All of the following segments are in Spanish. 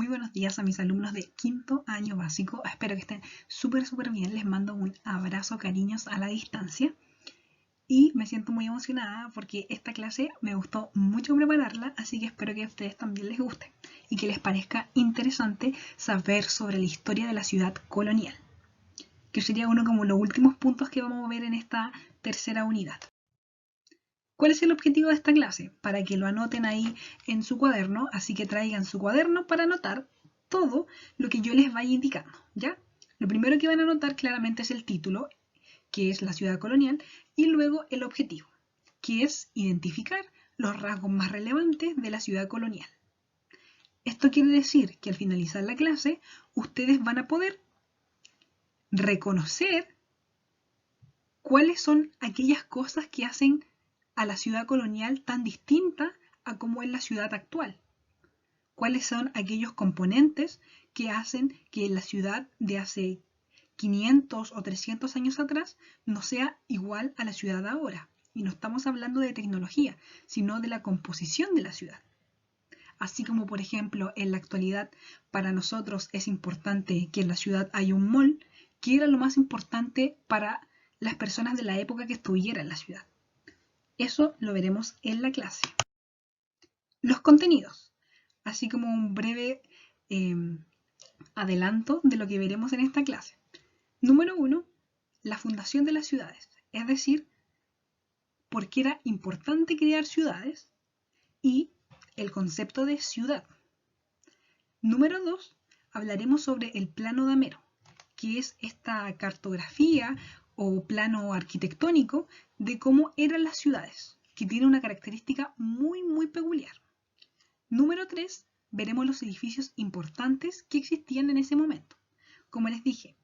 Muy buenos días a mis alumnos de quinto año básico. Espero que estén súper bien. Les mando un abrazo, cariños a la distancia. Y me siento muy emocionada porque esta clase me gustó mucho prepararla, así que espero que a ustedes también les guste y que les parezca interesante saber sobre la historia de la ciudad colonial, que sería uno como los últimos puntos que vamos a ver en esta tercera unidad. ¿Cuál es el objetivo de esta clase? Para que lo anoten ahí en su cuaderno, así que traigan su cuaderno para anotar todo lo que yo les vaya indicando, ¿ya? Lo primero que van a anotar claramente es el título, que es la ciudad colonial, y luego el objetivo, que es identificar los rasgos más relevantes de la ciudad colonial. Esto quiere decir que al finalizar la clase, ustedes van a poder reconocer cuáles son aquellas cosas que hacen a la ciudad colonial tan distinta a como es la ciudad actual. ¿Cuáles son aquellos componentes que hacen que la ciudad de hace 500 o 300 años atrás no sea igual a la ciudad de ahora? Y no estamos hablando de tecnología, sino de la composición de la ciudad. Así como, por ejemplo, en la actualidad para nosotros es importante que en la ciudad haya un mall, que era lo más importante para las personas de la época que estuviera en la ciudad. Eso lo veremos en la clase. Los contenidos, así como un breve adelanto de lo que veremos en esta clase. Número 1, la fundación de las ciudades, es decir, por qué era importante crear ciudades y el concepto de ciudad. Número 2, hablaremos sobre el plano damero, que es esta cartografía o plano arquitectónico de cómo eran las ciudades, que tiene una característica muy peculiar. Número 3, veremos los edificios importantes que existían en ese momento. Como les dije,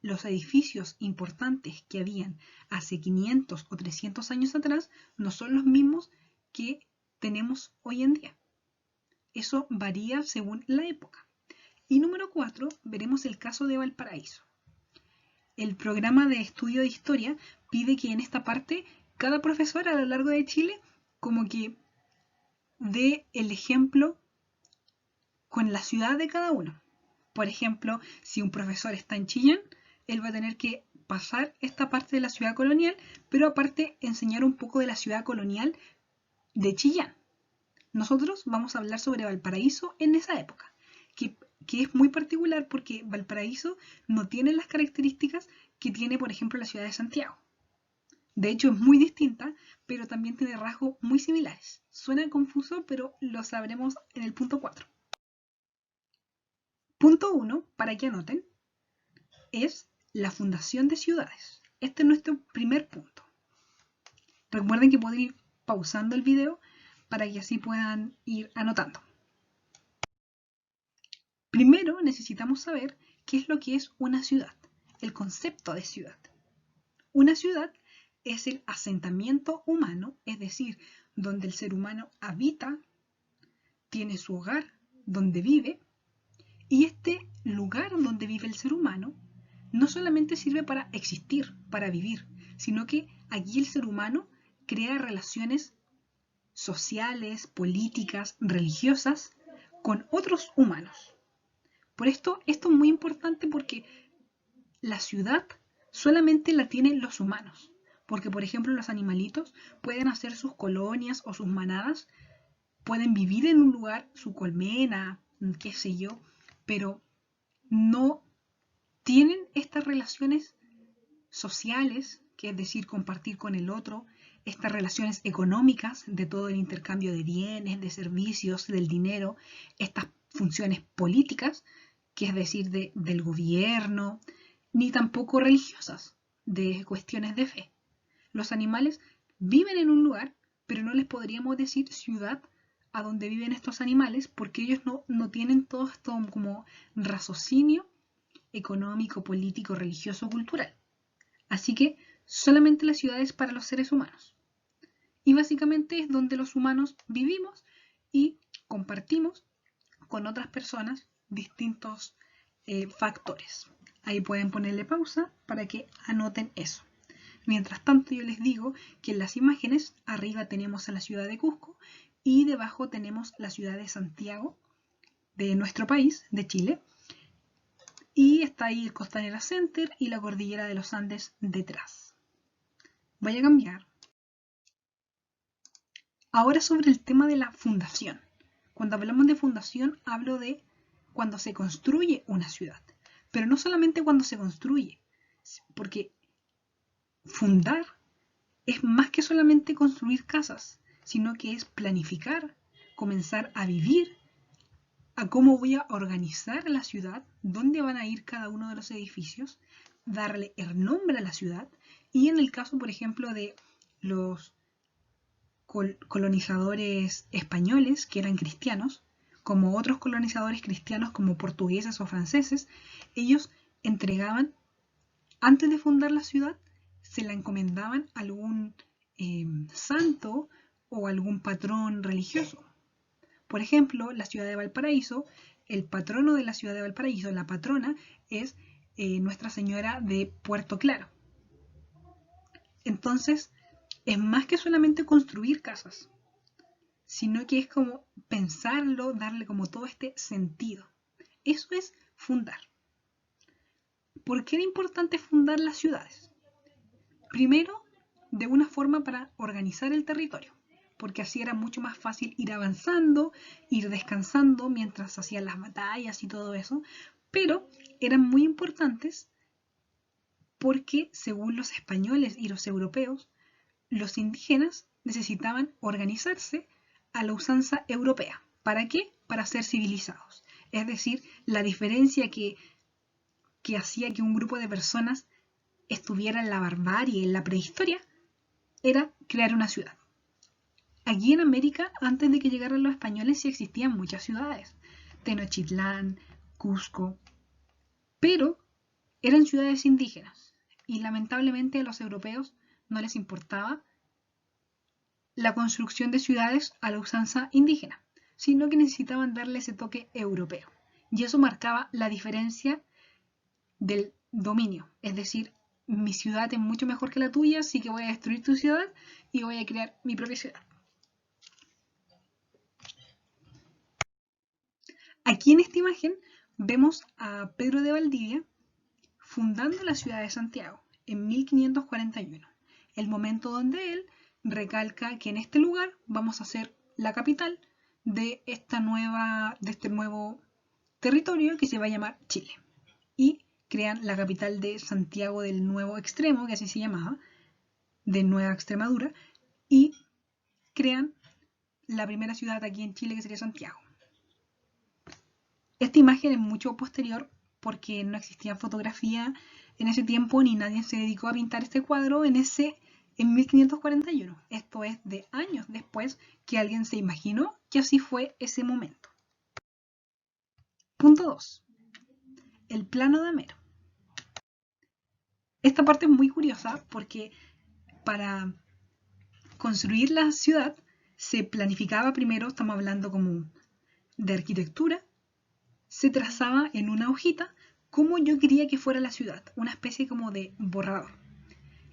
los edificios importantes que habían hace 500 o 300 años atrás no son los mismos que tenemos hoy en día. Eso varía según la época. Y número 4, veremos el caso de Valparaíso. El programa de estudio de historia pide que en esta parte cada profesor a lo largo de Chile como que dé el ejemplo con la ciudad de cada uno. Por ejemplo, si un profesor está en Chillán, él va a tener que pasar esta parte de la ciudad colonial, pero aparte enseñar un poco de la ciudad colonial de Chillán. Nosotros vamos a hablar sobre Valparaíso en esa época, que es muy particular porque Valparaíso no tiene las características que tiene, por ejemplo, la ciudad de Santiago. De hecho, es muy distinta, pero también tiene rasgos muy similares. Suena confuso, pero lo sabremos en el punto 4. Punto 1, para que anoten, es la fundación de ciudades. Este es nuestro primer punto. Recuerden que pueden ir pausando el video para que así puedan ir anotando. Primero necesitamos saber qué es lo que es una ciudad, el concepto de ciudad. Una ciudad es el asentamiento humano, es decir, donde el ser humano habita, tiene su hogar, donde vive, y este lugar donde vive el ser humano no solamente sirve para existir, para vivir, sino que aquí el ser humano crea relaciones sociales, políticas, religiosas con otros humanos. Por esto es muy importante porque la ciudad solamente la tienen los humanos. Porque, por ejemplo, los animalitos pueden hacer sus colonias o sus manadas, pueden vivir en un lugar, su colmena, qué sé yo, pero no tienen estas relaciones sociales, que es decir, compartir con el otro, estas relaciones económicas de todo el intercambio de bienes, de servicios, del dinero, estas funciones políticas, que es decir, del gobierno, ni tampoco religiosas, de cuestiones de fe. Los animales viven en un lugar, pero no les podríamos decir ciudad a donde viven estos animales, porque ellos no tienen todo esto como raciocinio económico, político, religioso, cultural. Así que solamente la ciudad es para los seres humanos. Y básicamente es donde los humanos vivimos y compartimos con otras personas distintos factores. Ahí pueden ponerle pausa para que anoten eso. Mientras tanto, yo les digo que en las imágenes arriba tenemos a la ciudad de Cusco y debajo tenemos la ciudad de Santiago, de nuestro país, de Chile. Y está ahí el Costanera Center y la cordillera de los Andes detrás. Voy a cambiar. Ahora sobre el tema de la fundación. Cuando hablamos de fundación, hablo de cuando se construye una ciudad. Pero no solamente cuando se construye, porque fundar es más que solamente construir casas, sino que es planificar, comenzar a vivir, a cómo voy a organizar la ciudad, dónde van a ir cada uno de los edificios, darle el nombre a la ciudad, y en el caso, por ejemplo, de los colonizadores españoles, que eran cristianos, como otros colonizadores cristianos como portugueses o franceses, ellos entregaban, antes de fundar la ciudad, se la encomendaban a algún santo o algún patrón religioso. Por ejemplo, la ciudad de Valparaíso, el patrono de la ciudad de Valparaíso, la patrona, es Nuestra Señora de Puerto Claro. Entonces, es más que solamente construir casas, sino que es como pensarlo, darle como todo este sentido. Eso es fundar. ¿Por qué era importante fundar las ciudades? Primero, de una forma para organizar el territorio, porque así era mucho más fácil ir avanzando, ir descansando mientras hacían las batallas y todo eso, pero eran muy importantes porque, según los españoles y los europeos, los indígenas necesitaban organizarse a la usanza europea. ¿Para qué? Para ser civilizados. Es decir, la diferencia que hacía que un grupo de personas estuviera en la barbarie, en la prehistoria, era crear una ciudad. Aquí en América, antes de que llegaran los españoles, sí existían muchas ciudades. Tenochtitlán, Cusco, pero eran ciudades indígenas y lamentablemente a los europeos no les importaba la construcción de ciudades a la usanza indígena, sino que necesitaban darle ese toque europeo. Y eso marcaba la diferencia del dominio, es decir, mi ciudad es mucho mejor que la tuya, así que voy a destruir tu ciudad y voy a crear mi propia ciudad. Aquí en esta imagen vemos a Pedro de Valdivia fundando la ciudad de Santiago en 1541, el momento donde él recalca que en este lugar vamos a hacer la capital de este nuevo territorio que se va a llamar Chile. Y crean la capital de Santiago del Nuevo Extremo, que así se llamaba, de Nueva Extremadura, y crean la primera ciudad aquí en Chile, que sería Santiago. Esta imagen es mucho posterior porque no existía fotografía en ese tiempo ni nadie se dedicó a pintar este cuadro en 1541. Esto es de años después que alguien se imaginó que así fue ese momento. Punto 2. El plano damero. Esta parte es muy curiosa porque para construir la ciudad se planificaba primero, estamos hablando como de arquitectura, se trazaba en una hojita cómo yo quería que fuera la ciudad, una especie como de borrador.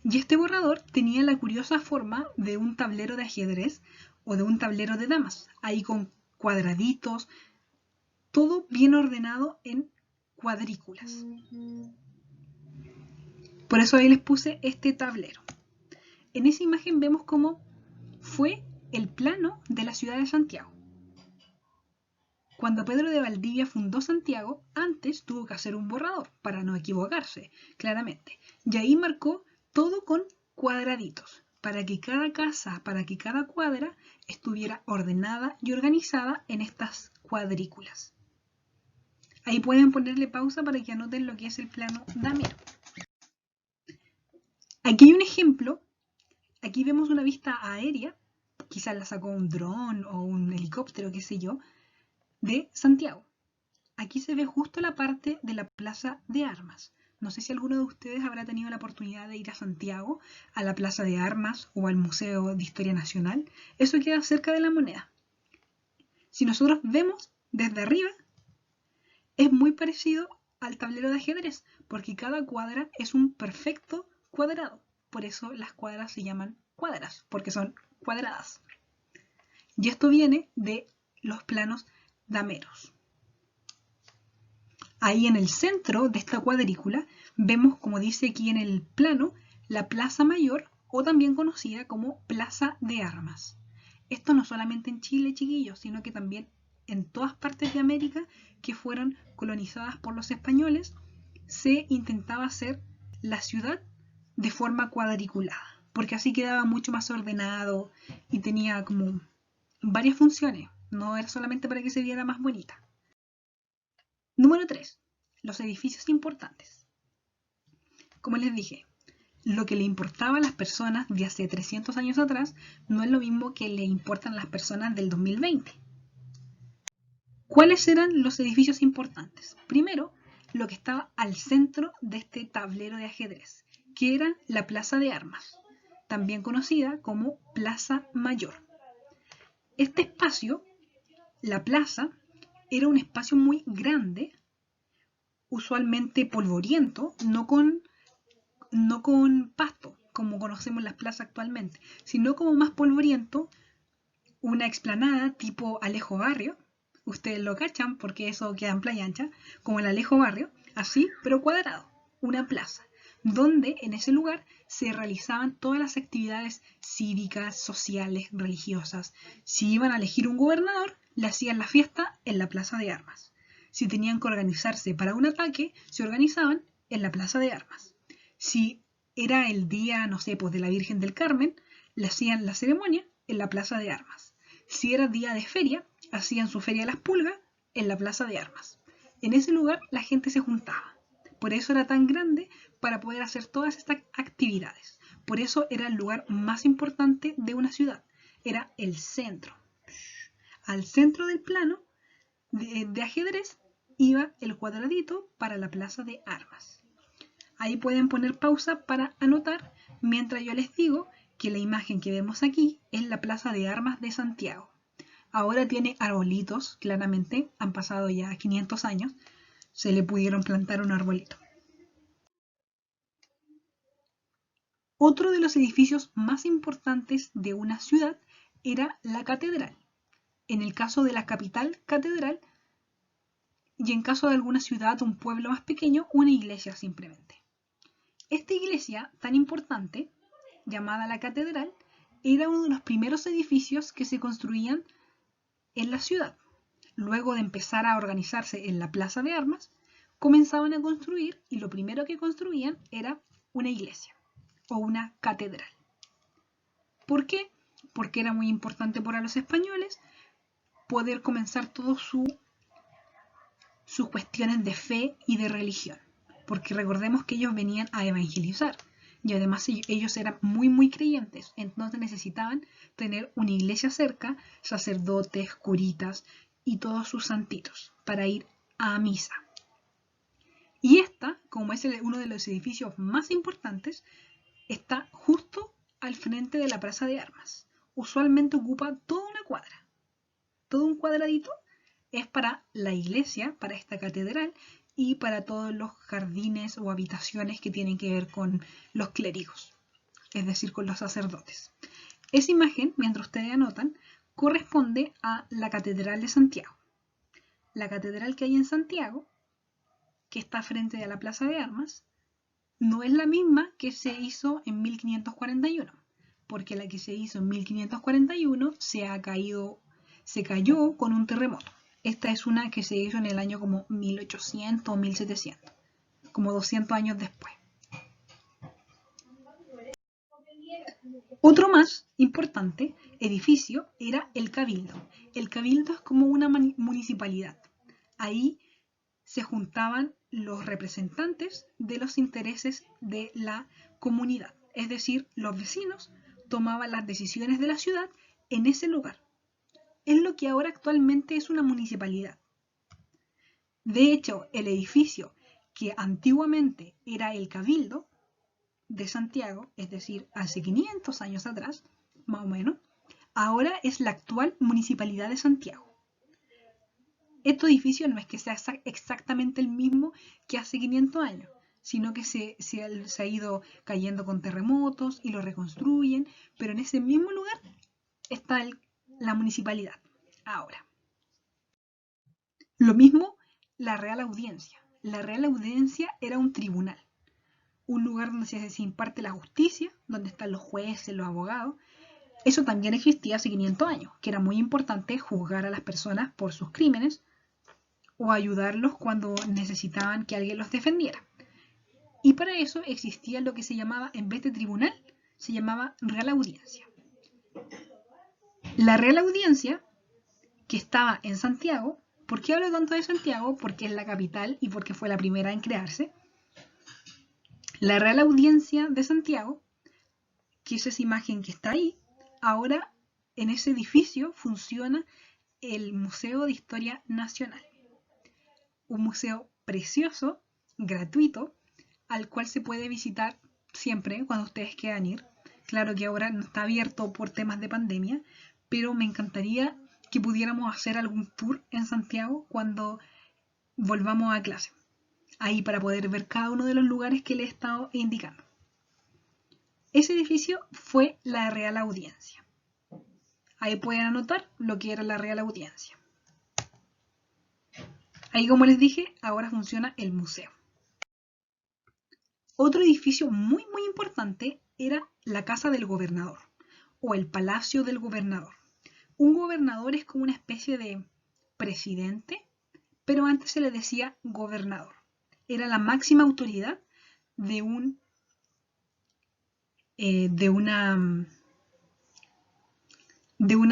Y este borrador tenía la curiosa forma de un tablero de ajedrez o de un tablero de damas, ahí con cuadraditos, todo bien ordenado en cuadrículas. Por eso ahí les puse este tablero. En esa imagen vemos cómo fue el plano de la ciudad de Santiago. Cuando Pedro de Valdivia fundó Santiago, antes tuvo que hacer un borrador para no equivocarse, claramente. Y ahí marcó todo con cuadraditos, para que cada casa, para que cada cuadra estuviera ordenada y organizada en estas cuadrículas. Ahí pueden ponerle pausa para que anoten lo que es el plano damero. Aquí hay un ejemplo. Aquí vemos una vista aérea, quizás la sacó un dron o un helicóptero, qué sé yo, de Santiago. Aquí se ve justo la parte de la Plaza de Armas. No sé si alguno de ustedes habrá tenido la oportunidad de ir a Santiago, a la Plaza de Armas o al Museo de Historia Nacional. Eso queda cerca de la Moneda. Si nosotros vemos desde arriba, es muy parecido al tablero de ajedrez, porque cada cuadra es un perfecto cuadrado. Por eso las cuadras se llaman cuadras, porque son cuadradas. Y esto viene de los planos dameros. Ahí en el centro de esta cuadrícula vemos, como dice aquí en el plano, la Plaza Mayor, o también conocida como Plaza de Armas. Esto no solamente en Chile, chiquillos, sino que también en todas partes de América que fueron colonizadas por los españoles, se intentaba hacer la ciudad de forma cuadriculada, porque así quedaba mucho más ordenado y tenía como varias funciones, no era solamente para que se viera más bonita. Número 3. Los edificios importantes. Como les dije, lo que le importaba a las personas de hace 300 años atrás no es lo mismo que le importan a las personas del 2020. ¿Cuáles eran los edificios importantes? Primero, lo que estaba al centro de este tablero de ajedrez, que era la Plaza de Armas, también conocida como Plaza Mayor. Este espacio, la plaza, era un espacio muy grande, usualmente polvoriento, no con pasto, como conocemos las plazas actualmente, sino como más polvoriento, una explanada tipo Alejo Barrio. Ustedes lo cachan porque eso queda en Playa Ancha, como el Alejo Barrio, así, pero cuadrado, una plaza, donde en ese lugar se realizaban todas las actividades cívicas, sociales, religiosas. Si iban a elegir un gobernador, le hacían la fiesta en la Plaza de Armas. Si tenían que organizarse para un ataque, se organizaban en la Plaza de Armas. Si era el día, no sé, pues de la Virgen del Carmen, le hacían la ceremonia en la Plaza de Armas. Si era día de feria, hacían su feria de las pulgas en la Plaza de Armas. En ese lugar la gente se juntaba. Por eso era tan grande para poder hacer todas estas actividades. Por eso era el lugar más importante de una ciudad. Era el centro. Al centro del plano de ajedrez iba el cuadradito para la Plaza de Armas. Ahí pueden poner pausa para anotar mientras yo les digo que la imagen que vemos aquí es la Plaza de Armas de Santiago. Ahora tiene arbolitos, claramente, han pasado ya 500 años, se le pudieron plantar un arbolito. Otro de los edificios más importantes de una ciudad era la catedral. En el caso de la capital, catedral, y en caso de alguna ciudad o un pueblo más pequeño, una iglesia simplemente. Esta iglesia tan importante, llamada la catedral, era uno de los primeros edificios que se construían en la ciudad. Luego de empezar a organizarse en la Plaza de Armas, comenzaban a construir y lo primero que construían era una iglesia o una catedral. ¿Por qué? Porque era muy importante para los españoles poder comenzar todas sus cuestiones de fe y de religión. Porque recordemos que ellos venían a evangelizar y además ellos eran muy creyentes, entonces necesitaban tener una iglesia cerca, sacerdotes, curitas y todos sus santitos para ir a misa. Y esta, como es uno de los edificios más importantes, está justo al frente de la Plaza de Armas. Usualmente ocupa toda una cuadra. Todo un cuadradito es para la iglesia, para esta catedral y para todos los jardines o habitaciones que tienen que ver con los clérigos, es decir, con los sacerdotes. Esa imagen, mientras ustedes anotan, corresponde a la Catedral de Santiago. La catedral que hay en Santiago, que está frente a la Plaza de Armas, no es la misma que se hizo en 1541, porque la que se hizo en 1541 se cayó con un terremoto. Esta es una que se hizo en el año como 1800 o 1700, como 200 años después. Otro más importante edificio era el Cabildo. El Cabildo es como una municipalidad. Ahí se juntaban los representantes de los intereses de la comunidad. Es decir, los vecinos tomaban las decisiones de la ciudad en ese lugar. Es lo que ahora actualmente es una municipalidad. De hecho, el edificio que antiguamente era el Cabildo de Santiago, es decir, hace 500 años atrás, más o menos, ahora es la actual Municipalidad de Santiago. Este edificio no es que sea exactamente el mismo que hace 500 años, sino que se ha ido cayendo con terremotos y lo reconstruyen, pero en ese mismo lugar está la municipalidad ahora. Lo mismo la Real Audiencia. La Real Audiencia era un tribunal, un lugar donde se imparte la justicia, donde están los jueces, los abogados. Eso también existía hace 500 años, que era muy importante juzgar a las personas por sus crímenes o ayudarlos cuando necesitaban que alguien los defendiera. Y para eso existía lo que se llamaba, en vez de tribunal, se llamaba Real Audiencia. La Real Audiencia, que estaba en Santiago, ¿por qué hablo tanto de Santiago? Porque es la capital y porque fue la primera en crearse. La Real Audiencia de Santiago, que es esa imagen que está ahí, ahora en ese edificio funciona el Museo de Historia Nacional. Un museo precioso, gratuito, al cual se puede visitar siempre cuando ustedes quieran ir. Claro que ahora no está abierto por temas de pandemia, pero me encantaría que pudiéramos hacer algún tour en Santiago cuando volvamos a clase. Ahí para poder ver cada uno de los lugares que les he estado indicando. Ese edificio fue la Real Audiencia. Ahí pueden anotar lo que era la Real Audiencia. Ahí, como les dije, ahora funciona el museo. Otro edificio muy importante era la Casa del Gobernador o el Palacio del Gobernador. Un gobernador es como una especie de presidente, pero antes se le decía gobernador. Era la máxima autoridad de una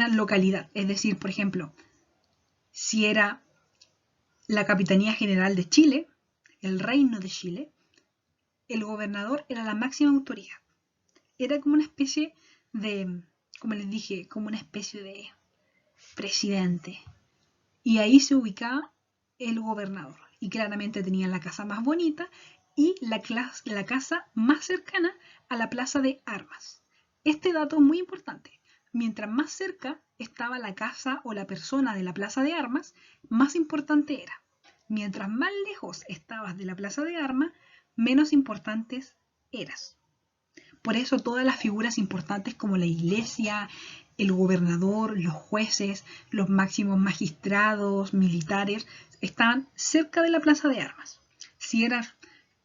localidad. Es decir, por ejemplo, si era la Capitanía General de Chile, el Reino de Chile, el gobernador era la máxima autoridad. Era como una especie de, como les dije, como una especie de presidente. Y ahí se ubicaba el gobernador. Y claramente tenía la casa más bonita y la casa más cercana a la plaza de armas. Este dato es muy importante. Mientras más cerca estaba la casa o la persona de la plaza de armas, más importante era. Mientras más lejos estabas de la plaza de armas, menos importantes eras. Por eso todas las figuras importantes como la iglesia, el gobernador, los jueces, los máximos magistrados, militares, estaban cerca de la plaza de armas. Si eras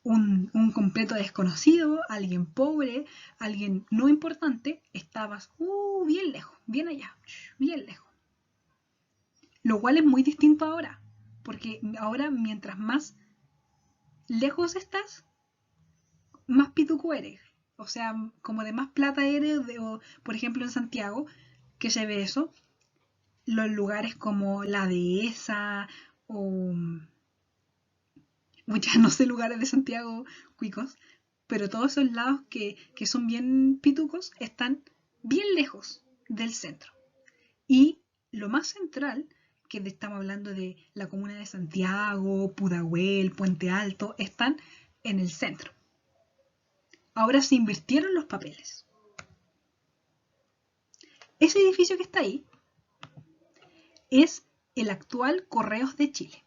un completo desconocido, alguien pobre, alguien no importante, estabas bien lejos, bien allá, bien lejos. Lo cual es muy distinto ahora, porque ahora mientras más lejos estás, más pituco eres. O sea, como de más plata eres, o, por ejemplo en Santiago, que se ve eso, los lugares como la Dehesa o muchas, no sé, lugares de Santiago cuicos, pero todos esos lados que son bien pitucos están bien lejos del centro. Y lo más central, que estamos hablando de la comuna de Santiago, Pudahuel, Puente Alto, están en el centro. Ahora se invirtieron los papeles. Ese edificio que está ahí es el actual Correos de Chile.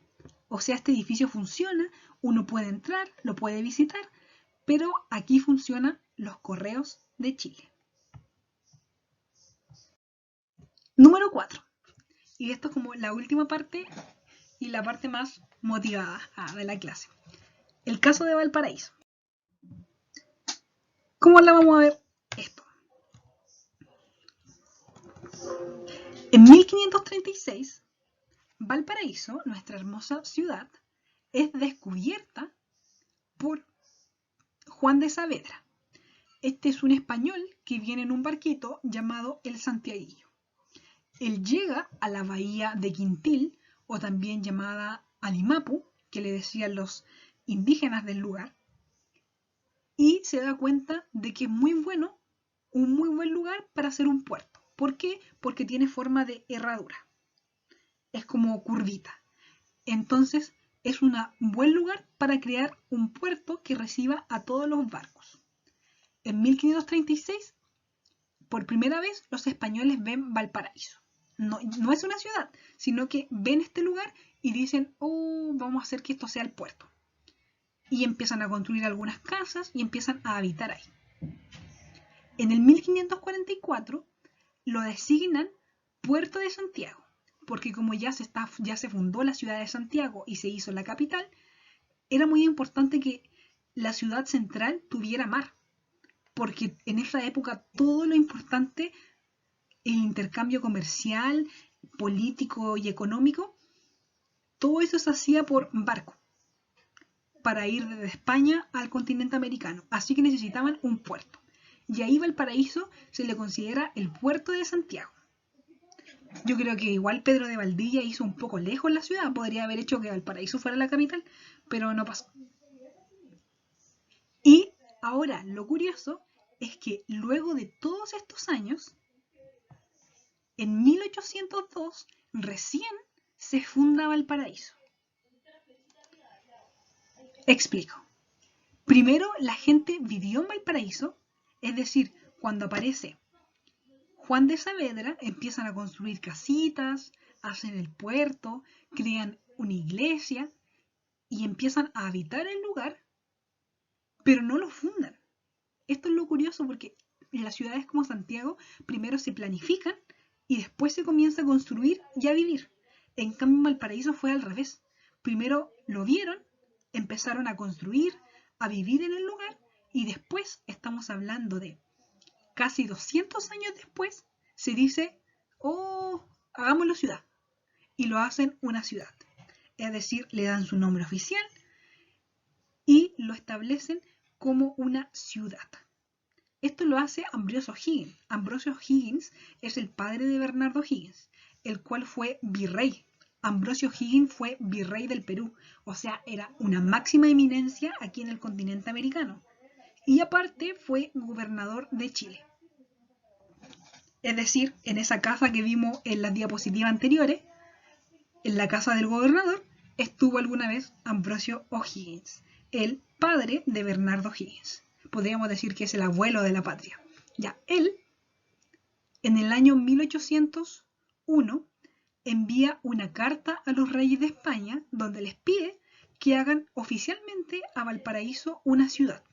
O sea, este edificio funciona, uno puede entrar, lo puede visitar, pero aquí funcionan los Correos de Chile. Número 4. Y esto es como la última parte y la parte más motivada de la clase. El caso de Valparaíso. ¿Cómo la vamos a ver esto? En 1536, Valparaíso, nuestra hermosa ciudad, es descubierta por Juan de Saavedra. Este es un español que viene en un barquito llamado el Santiaguillo. Él llega a la bahía de Quintil, o también llamada Alimapu, que le decían los indígenas del lugar, y se da cuenta de que es muy bueno, un muy buen lugar para hacer un puerto. ¿Por qué? Porque tiene forma de herradura. Es como curvita. Entonces es un buen lugar para crear un puerto que reciba a todos los barcos. En 1536, por primera vez, los españoles ven Valparaíso. No es una ciudad, sino que ven este lugar y dicen, vamos a hacer que esto sea el puerto. Y empiezan a construir algunas casas y empiezan a habitar ahí. En el 1544 lo designan Puerto de Santiago, porque como ya se fundó la ciudad de Santiago y se hizo la capital, era muy importante que la ciudad central tuviera mar, porque en esa época todo lo importante, el intercambio comercial, político y económico, todo eso se hacía por barco para ir desde España al continente americano. Así que necesitaban un puerto. Y ahí Valparaíso se le considera el puerto de Santiago. Yo creo que igual Pedro de Valdivia hizo un poco lejos la ciudad. Podría haber hecho que Valparaíso fuera la capital, pero no pasó. Y ahora lo curioso es que luego de todos estos años, en 1802 recién se funda Valparaíso. Explico. Primero, la gente vivió en Valparaíso, es decir, cuando aparece Juan de Saavedra, empiezan a construir casitas, hacen el puerto, crean una iglesia y empiezan a habitar el lugar, pero no lo fundan. Esto es lo curioso porque en las ciudades como Santiago primero se planifican y después se comienza a construir y a vivir. En cambio, Valparaíso fue al revés. Primero lo vieron, empezaron a construir, a vivir en el lugar y después, estamos hablando de casi 200 años después, se dice, oh, hagámoslo ciudad. Y lo hacen una ciudad. Es decir, le dan su nombre oficial y lo establecen como una ciudad. Esto lo hace Ambrosio O'Higgins. Ambrosio O'Higgins es el padre de Bernardo O'Higgins, el cual fue virrey. Ambrosio O'Higgins fue virrey del Perú, o sea, era una máxima eminencia aquí en el continente americano. Y aparte fue gobernador de Chile. Es decir, en esa casa que vimos en las diapositivas anteriores, en la casa del gobernador, estuvo alguna vez Ambrosio O'Higgins, el padre de Bernardo O'Higgins. Podríamos decir que es el abuelo de la patria. Ya, él, en el año 1801, envía una carta a los reyes de España donde les pide que hagan oficialmente a Valparaíso una ciudad.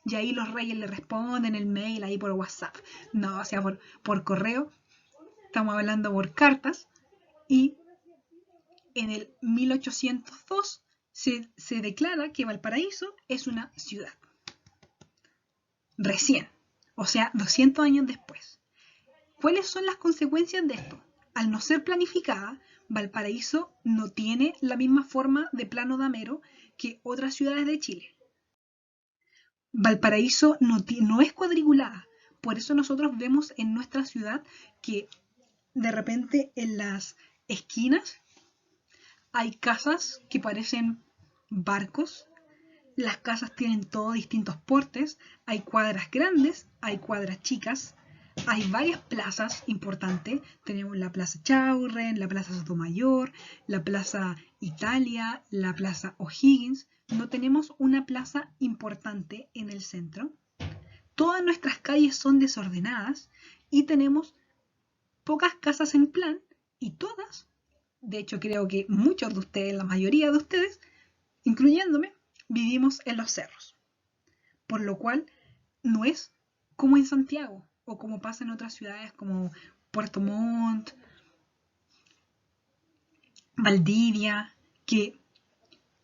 Y ahí los reyes le responden el mail ahí por WhatsApp. No, o sea, por correo. Estamos hablando por cartas. Y en el 1802 se declara que Valparaíso es una ciudad. Recién. O sea, 200 años después. ¿Cuáles son las consecuencias de esto? Al no ser planificada, Valparaíso no tiene la misma forma de plano damero que otras ciudades de Chile. Valparaíso no es cuadriculada. Por eso nosotros vemos en nuestra ciudad que de repente en las esquinas hay casas que parecen barcos. Las casas tienen todos distintos portes. Hay cuadras grandes, hay cuadras chicas. Hay varias plazas importantes. Tenemos la Plaza Chaurren, la Plaza Sotomayor, la Plaza Italia, la Plaza O'Higgins. No tenemos una plaza importante en el centro. Todas nuestras calles son desordenadas y tenemos pocas casas en plan y todas, de hecho creo que muchos de ustedes, la mayoría de ustedes, incluyéndome, vivimos en los cerros. Por lo cual no es como en Santiago o como pasa en otras ciudades como Puerto Montt, Valdivia, que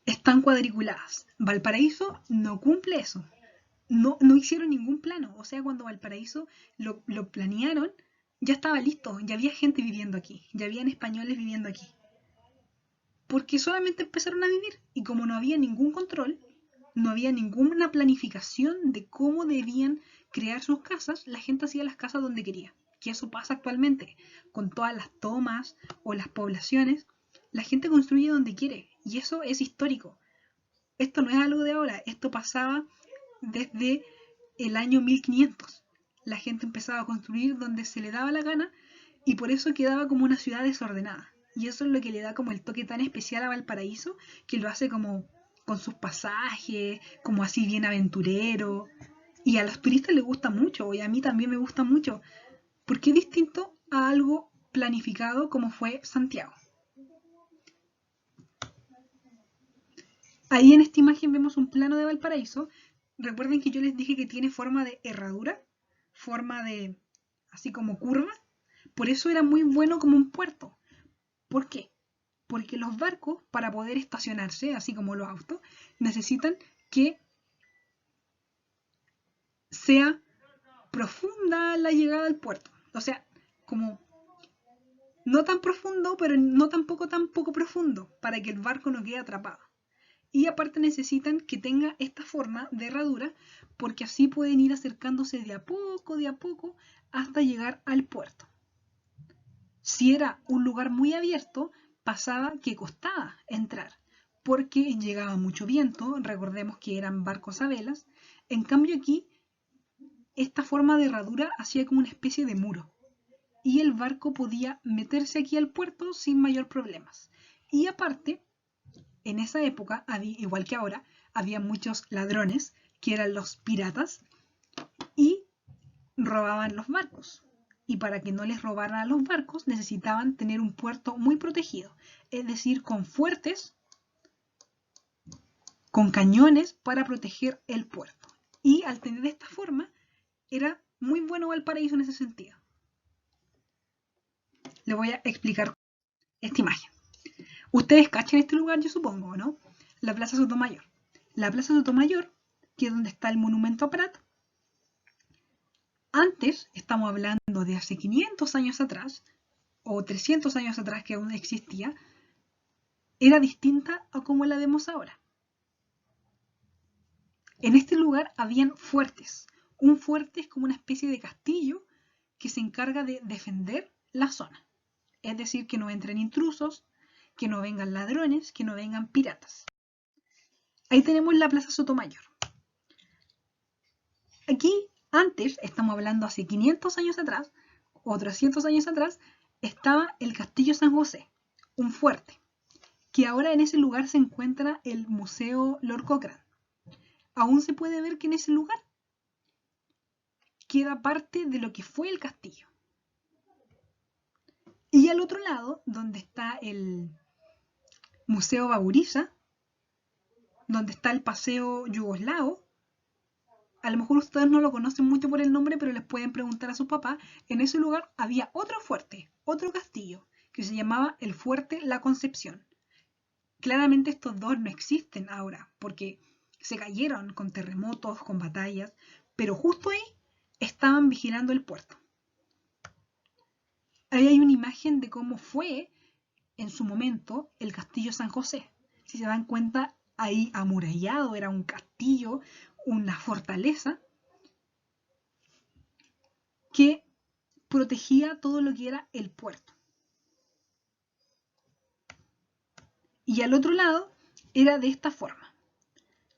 están cuadriculadas. Valparaíso no cumple eso. No hicieron ningún plano. O sea, cuando Valparaíso lo planearon, ya estaba listo, ya había gente viviendo aquí, ya habían españoles viviendo aquí. Porque solamente empezaron a vivir y como no había ningún control, no había ninguna planificación de cómo debían crear sus casas, la gente hacía las casas donde quería. Que eso pasa actualmente con todas las tomas o las poblaciones. La gente construye donde quiere y eso es histórico. Esto no es algo de ahora, esto pasaba desde el año 1500. La gente empezaba a construir donde se le daba la gana y por eso quedaba como una ciudad desordenada. Y eso es lo que le da como el toque tan especial a Valparaíso, que lo hace como con sus pasajes, como así bien aventurero. Y a los turistas les gusta mucho, y a mí también me gusta mucho, porque es distinto a algo planificado como fue Santiago. Ahí en esta imagen vemos un plano de Valparaíso. Recuerden que yo les dije que tiene forma de herradura, forma de así como curva. Por eso era muy bueno como un puerto. ¿Por qué? Porque los barcos, para poder estacionarse, así como los autos, necesitan que sea profunda la llegada al puerto. O sea, como no tan profundo, pero no tampoco tan poco profundo, para que el barco no quede atrapado. Y aparte necesitan que tenga esta forma de herradura, porque así pueden ir acercándose de a poco, hasta llegar al puerto. Si era un lugar muy abierto, pasaba que costaba entrar, porque llegaba mucho viento, recordemos que eran barcos a velas. En cambio aquí, esta forma de herradura hacía como una especie de muro, y el barco podía meterse aquí al puerto sin mayor problemas. Y aparte, en esa época, igual que ahora, había muchos ladrones, que eran los piratas, y robaban los barcos. Y para que no les robaran a los barcos, necesitaban tener un puerto muy protegido, es decir, con fuertes, con cañones para proteger el puerto. Y al tener esta forma, era muy bueno Valparaíso en ese sentido. Le voy a explicar esta imagen. Ustedes cachan este lugar, yo supongo, ¿no? La Plaza Sotomayor. La Plaza Sotomayor, que es donde está el monumento a Prat. Antes, estamos hablando de hace 500 años atrás, o 300 años atrás que aún existía, era distinta a como la vemos ahora. En este lugar habían fuertes. Un fuerte es como una especie de castillo que se encarga de defender la zona. Es decir, que no entren intrusos, que no vengan ladrones, que no vengan piratas. Ahí tenemos la Plaza Sotomayor. Aquí, antes, estamos hablando hace 500 años atrás, o 300 años atrás, estaba el Castillo San José, un fuerte, que ahora en ese lugar se encuentra el Museo Lord Cochrane. Aún se puede ver que en ese lugar queda parte de lo que fue el castillo. Y al otro lado, donde está el Museo Baburiza, donde está el Paseo Yugoslavo, a lo mejor ustedes no lo conocen mucho por el nombre, pero les pueden preguntar a su papá. En ese lugar había otro fuerte, otro castillo, que se llamaba el Fuerte La Concepción. Claramente estos dos no existen ahora, porque se cayeron con terremotos, con batallas, pero justo ahí estaban vigilando el puerto. Ahí hay una imagen de cómo fue en su momento el Castillo San José. Si se dan cuenta, ahí amurallado, era un castillo, una fortaleza que protegía todo lo que era el puerto. Y al otro lado era de esta forma.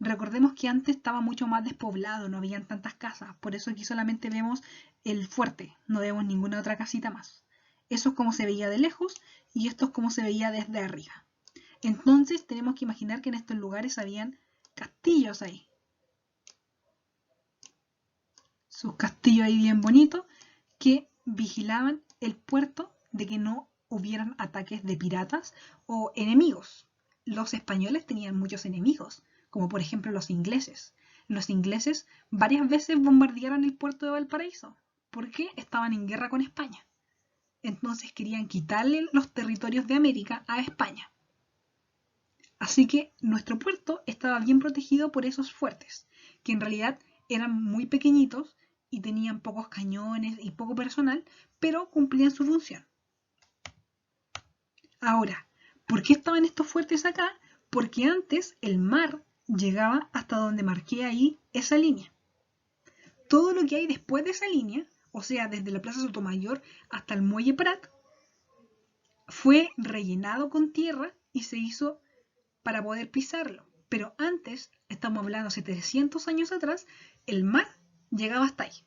Recordemos que antes estaba mucho más despoblado, no habían tantas casas, por eso aquí solamente vemos el fuerte, no vemos ninguna otra casita más. Eso es como se veía de lejos y esto es como se veía desde arriba. Entonces tenemos que imaginar que en estos lugares habían castillos ahí. Sus castillos ahí bien bonitos que vigilaban el puerto de que no hubieran ataques de piratas o enemigos. Los españoles tenían muchos enemigos, como por ejemplo los ingleses. Los ingleses varias veces bombardearon el puerto de Valparaíso porque estaban en guerra con España. Entonces querían quitarle los territorios de América a España. Así que nuestro puerto estaba bien protegido por esos fuertes, que en realidad eran muy pequeñitos y tenían pocos cañones y poco personal, pero cumplían su función. Ahora, ¿por qué estaban estos fuertes acá? Porque antes el mar llegaba hasta donde marqué ahí esa línea. Todo lo que hay después de esa línea, o sea, desde la Plaza Sotomayor hasta el Muelle Prat, fue rellenado con tierra y se hizo para poder pisarlo. Pero antes, estamos hablando hace 300 años atrás, el mar llegaba hasta ahí.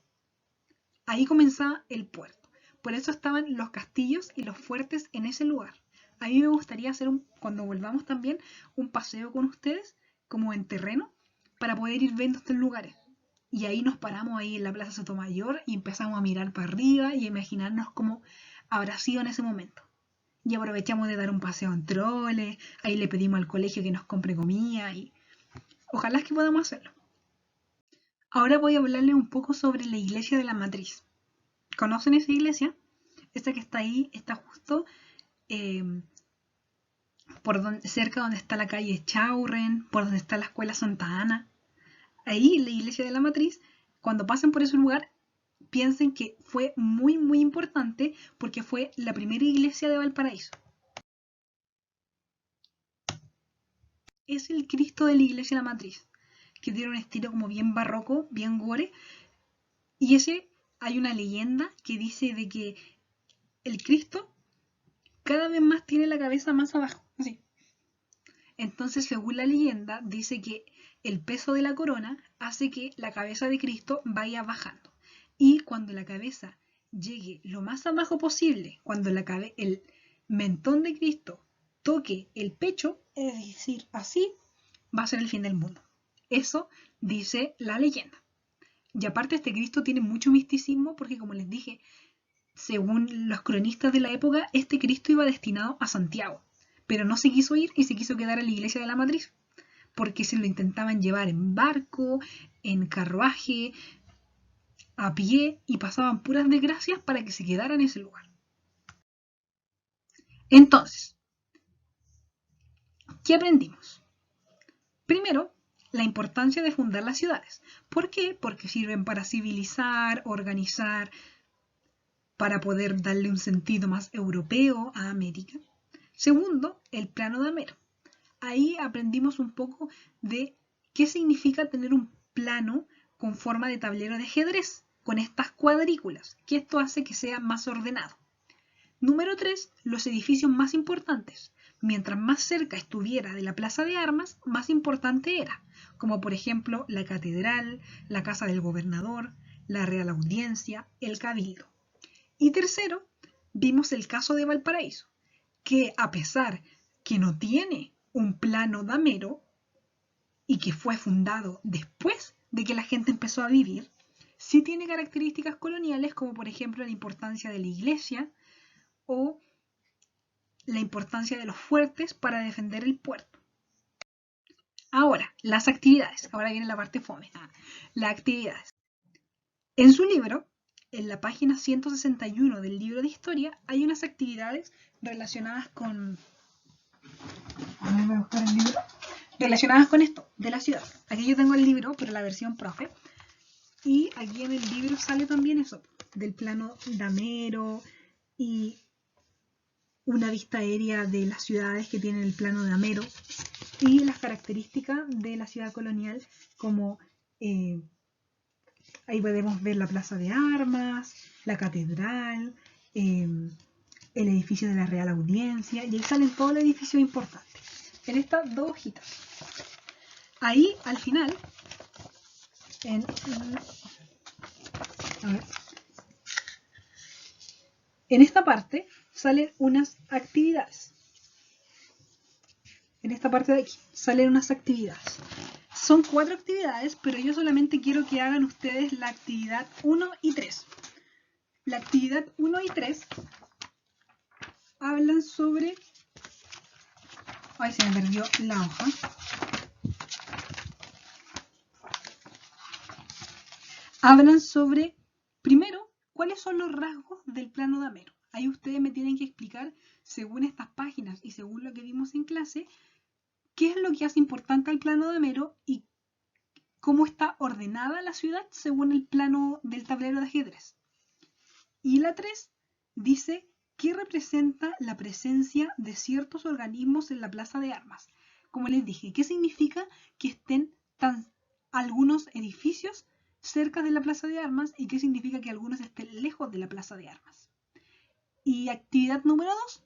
Ahí comenzaba el puerto. Por eso estaban los castillos y los fuertes en ese lugar. A mí me gustaría hacer, cuando volvamos también, un paseo con ustedes, como en terreno, para poder ir viendo estos lugares. Y ahí nos paramos ahí en la Plaza Sotomayor y empezamos a mirar para arriba y a imaginarnos cómo habrá sido en ese momento. Y aprovechamos de dar un paseo en troles, ahí le pedimos al colegio que nos compre comida y ojalá es que podamos hacerlo. Ahora voy a hablarles un poco sobre la iglesia de la Matriz. ¿Conocen esa iglesia? Esta que está ahí está justo cerca donde está la calle Chaurren, por donde está la escuela Santa Ana. Ahí, la iglesia de la Matriz, cuando pasen por ese lugar, piensen que fue muy, muy importante porque fue la primera iglesia de Valparaíso. Es el Cristo de la iglesia de la Matriz, que tiene un estilo como bien barroco, bien gore. Y hay una leyenda que dice de que el Cristo cada vez más tiene la cabeza más abajo, así. Entonces, según la leyenda, dice que el peso de la corona hace que la cabeza de Cristo vaya bajando. Y cuando la cabeza llegue lo más abajo posible, cuando el mentón de Cristo toque el pecho, es decir, así, va a ser el fin del mundo. Eso dice la leyenda. Y aparte este Cristo tiene mucho misticismo porque, como les dije, según los cronistas de la época, este Cristo iba destinado a Santiago, pero no se quiso ir y se quiso quedar a la iglesia de la Matriz, porque se lo intentaban llevar en barco, en carruaje, a pie, y pasaban puras desgracias para que se quedara en ese lugar. Entonces, ¿qué aprendimos? Primero, la importancia de fundar las ciudades. ¿Por qué? Porque sirven para civilizar, organizar, para poder darle un sentido más europeo a América. Segundo, el plano de Amero. Ahí aprendimos un poco de qué significa tener un plano con forma de tablero de ajedrez, con estas cuadrículas, que esto hace que sea más ordenado. Número 3, los edificios más importantes. Mientras más cerca estuviera de la plaza de armas, más importante era, como por ejemplo la catedral, la casa del gobernador, la Real Audiencia, el cabildo. Y tercero, vimos el caso de Valparaíso, que a pesar que no tiene un plano damero y que fue fundado después de que la gente empezó a vivir, sí tiene características coloniales como por ejemplo la importancia de la iglesia o la importancia de los fuertes para defender el puerto. Ahora, las actividades. Ahora viene la parte fome. Las actividades. En su libro, en la página 161 del libro de historia, hay unas actividades relacionadas con... Voy a buscar el libro. Relacionadas con esto, de la ciudad. Aquí yo tengo el libro, pero la versión profe. Y aquí en el libro sale también eso, del plano damero y una vista aérea de las ciudades que tienen el plano damero y las características de la ciudad colonial, como ahí podemos ver la plaza de armas, la catedral, el edificio de la Real Audiencia, y ahí salen todos los edificios importantes en estas dos hojitas. Ahí al final, en esta parte salen unas actividades. En esta parte de aquí salen unas actividades. Son 4 actividades, pero yo solamente quiero que hagan ustedes la actividad 1 y 3. La actividad 1 y 3 hablan sobre... Ay, se me perdió la hoja. Hablan sobre, primero, cuáles son los rasgos del plano damero. Ahí ustedes me tienen que explicar, según estas páginas y según lo que vimos en clase, qué es lo que hace importante al plano damero y cómo está ordenada la ciudad según el plano del tablero de ajedrez. Y la 3 dice qué representa la presencia de ciertos organismos en la plaza de armas. Como les dije, ¿qué significa que estén algunos edificios cerca de la plaza de armas y qué significa que algunos estén lejos de la plaza de armas? Y actividad número 2,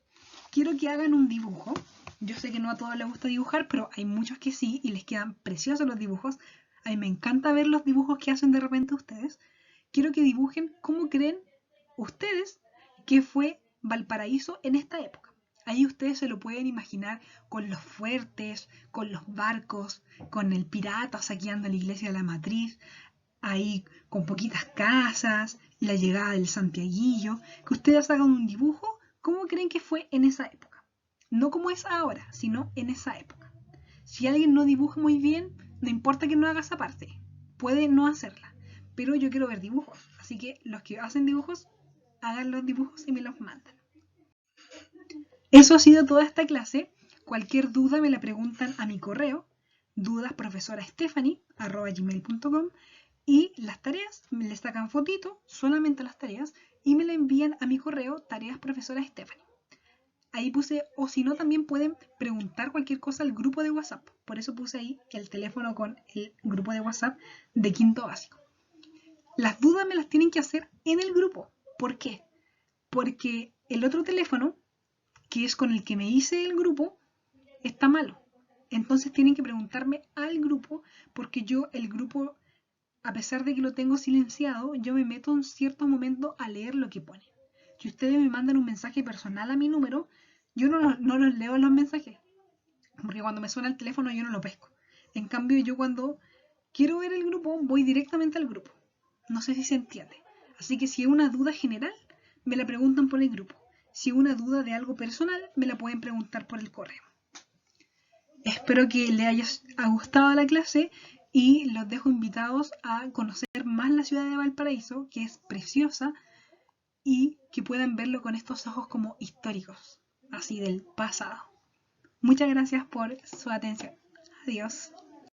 quiero que hagan un dibujo. Yo sé que no a todos les gusta dibujar, pero hay muchos que sí y les quedan preciosos los dibujos. A mí me encanta ver los dibujos que hacen de repente ustedes. Quiero que dibujen cómo creen ustedes que fue Valparaíso en esta época. Ahí ustedes se lo pueden imaginar con los fuertes, con los barcos, con el pirata saqueando la iglesia de la Matriz, ahí con poquitas casas, la llegada del Santiaguillo, que ustedes hagan un dibujo, ¿cómo creen que fue en esa época? No como es ahora, sino en esa época. Si alguien no dibuja muy bien, no importa que no haga esa parte, puede no hacerla, pero yo quiero ver dibujos, así que los que hacen dibujos, hagan los dibujos y me los mandan. Eso ha sido toda esta clase. Cualquier duda me la preguntan a mi correo, dudasprofesorastephanie@gmail.com, y las tareas me le sacan fotito, solamente las tareas, y me la envían a mi correo tareasprofesorastephanie. Ahí puse, o si no, también pueden preguntar cualquier cosa al grupo de WhatsApp. Por eso puse ahí el teléfono con el grupo de WhatsApp de quinto básico. Las dudas me las tienen que hacer en el grupo. ¿Por qué? Porque el otro teléfono, que es con el que me hice el grupo, está malo. Entonces tienen que preguntarme al grupo, porque yo el grupo, a pesar de que lo tengo silenciado, yo me meto en cierto momento a leer lo que pone. Si ustedes me mandan un mensaje personal a mi número, yo no los leo en los mensajes, porque cuando me suena el teléfono yo no lo pesco. En cambio, yo cuando quiero ver el grupo, voy directamente al grupo. No sé si se entiende. Así que si es una duda general, me la preguntan por el grupo. Si es una duda de algo personal, me la pueden preguntar por el correo. Espero que les haya gustado la clase y los dejo invitados a conocer más la ciudad de Valparaíso, que es preciosa, y que puedan verlo con estos ojos como históricos, así del pasado. Muchas gracias por su atención. Adiós.